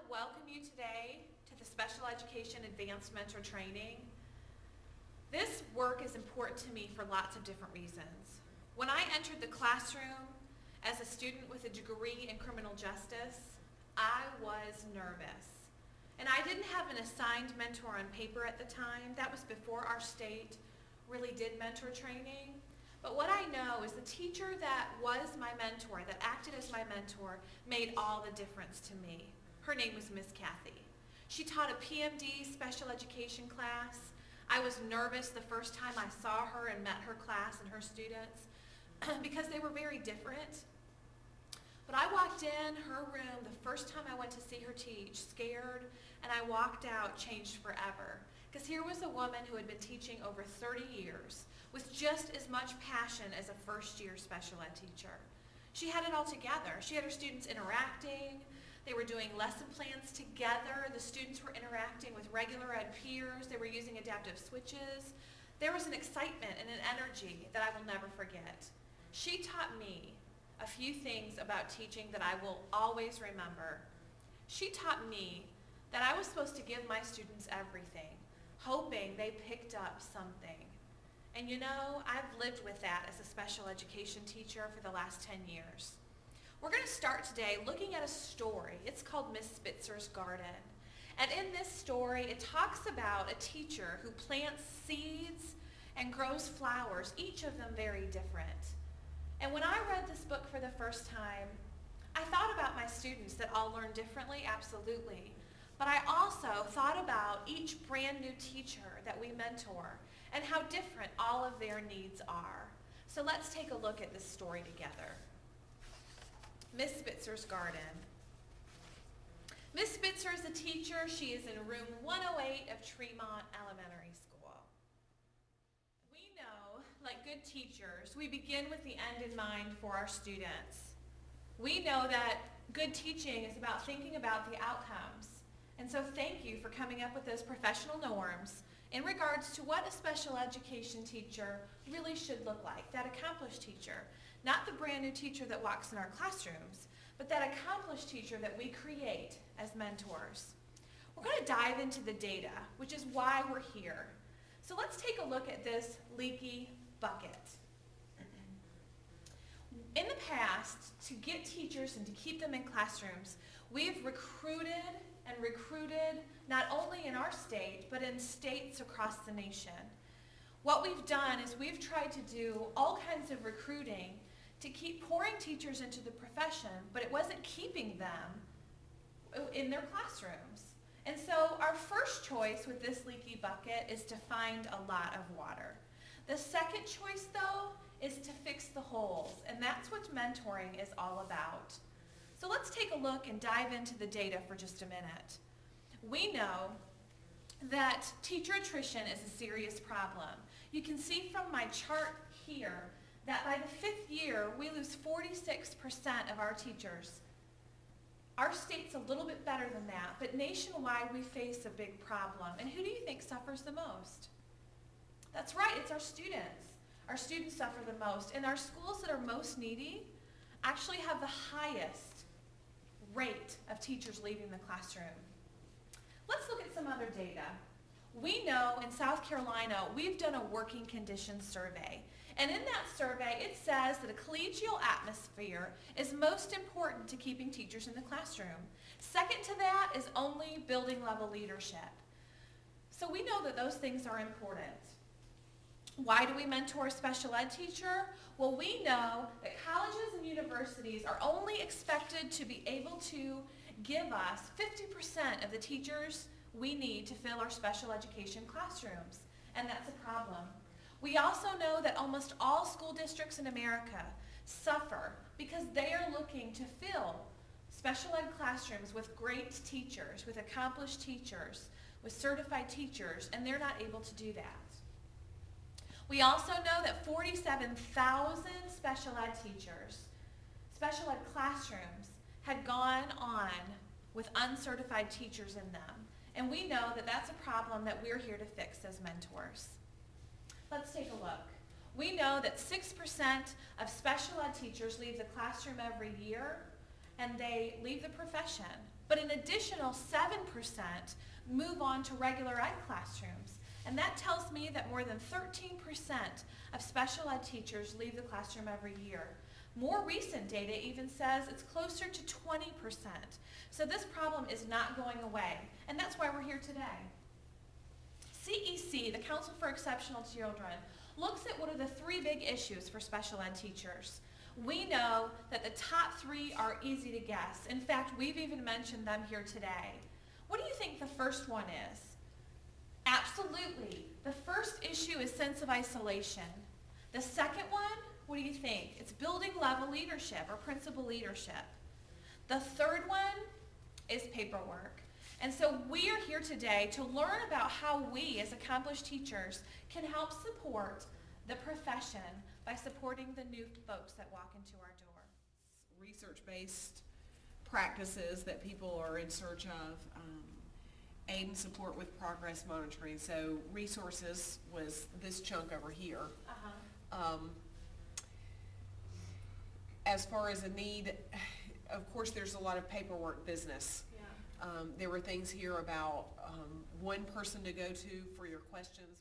welcome you today to the Special Education Advanced Mentor Training. This work is important to me for lots of different reasons. When I entered the classroom as a student with a degree in criminal justice, I was nervous. And I didn't have an assigned mentor on paper at the time. That was before our state really did mentor training. But what I know is the teacher that was my mentor, that acted as my mentor, made all the difference to me. Her name was Miss Kathy. She taught a PMD special education class. I was nervous the first time I saw her and met her class and her students because they were very different. But I walked in her room the first time I went to see her teach, scared, and I walked out changed forever. Because here was a woman who had been teaching over 30 years with just as much passion as a first-year special ed teacher. She had it all together. She had her students interacting. They were doing lesson plans together. The students were interacting with regular ed peers. They were using adaptive switches. There was an excitement and an energy that I will never forget. She taught me a few things about teaching that I will always remember. She taught me that I was supposed to give my students everything, hoping they picked up something. And you know, I've lived with that as a special education teacher for the last 10 years. We're going to start today looking at a story. It's called Miss Spitzer's Garden. And in this story, it talks about a teacher who plants seeds and grows flowers, each of them very different. And when I read this book for the first time, I thought about my students that all learn differently, absolutely. But I also thought about each brand new teacher that we mentor and how different all of their needs are. So let's take a look at this story together. Miss Spitzer's Garden. Miss Spitzer is a teacher. She is in room 108 of Tremont Elementary School. We know, like good teachers, we begin with the end in mind for our students. We know that good teaching is about thinking about the outcomes. And so thank you for coming up with those professional norms in regards to what a special education teacher really should look like, that accomplished teacher. Not the brand new teacher that walks in our classrooms, but that accomplished teacher that we create as mentors. We're going to dive into the data, which is why we're here. So let's take a look at this leaky bucket. In the past, to get teachers and to keep them in classrooms, we've recruited and recruited not only in our state, but in states across the nation. What we've done is we've tried to do all kinds of recruiting to keep pouring teachers into the profession, but it wasn't keeping them in their classrooms. And so our first choice with this leaky bucket is to find a lot of water. The second choice, though, is to fix the holes, and that's what mentoring is all about. So let's take a look and dive into the data for just a minute. We know that teacher attrition is a serious problem. You can see from my chart here that by the 5th year, we lose 46% of our teachers. Our state's a little bit better than that, but nationwide we face a big problem. And who do you think suffers the most? That's right, it's our students. Our students suffer the most, and our schools that are most needy actually have the highest rate of teachers leaving the classroom. Let's look at some other data. We know in South Carolina, we've done a working conditions survey. And in that survey, it says that a collegial atmosphere is most important to keeping teachers in the classroom. Second to that is only building level leadership. So we know that those things are important. Why do we mentor a special ed teacher? Well, we know that colleges and universities are only expected to be able to give us 50% of the teachers we need to fill our special education classrooms, and that's a problem. We also know that almost all school districts in America suffer because they are looking to fill special ed classrooms with great teachers, with accomplished teachers, with certified teachers, and they're not able to do that. We also know that 47,000 special ed teachers, special ed classrooms, had gone on with uncertified teachers in them. And we know that that's a problem that we're here to fix as mentors. Let's take a look. We know that 6% of special ed teachers leave the classroom every year, and they leave the profession. but an additional 7% move on to regular ed classrooms. And that tells me that more than 13% of special ed teachers leave the classroom every year. More recent data even says it's closer to 20%. So this problem is not going away, and that's why we're here today. CEC, the Council for Exceptional Children, looks at what are the 3 big issues for special ed teachers. We know that the top 3 are easy to guess. In fact, we've even mentioned them here today. What do you think the first one is? Absolutely. The first issue is sense of isolation. The second one, what do you think? It's building level leadership or principal leadership. The third one is paperwork. And so we are here today to learn about how we as accomplished teachers can help support the profession by supporting the new folks that walk into our door. Research-based practices that people are in search of, aid and support with progress monitoring. So resources was this chunk over here. As far as a need, of course there's a lot of paperwork business. There were things here about one person to go to for your questions.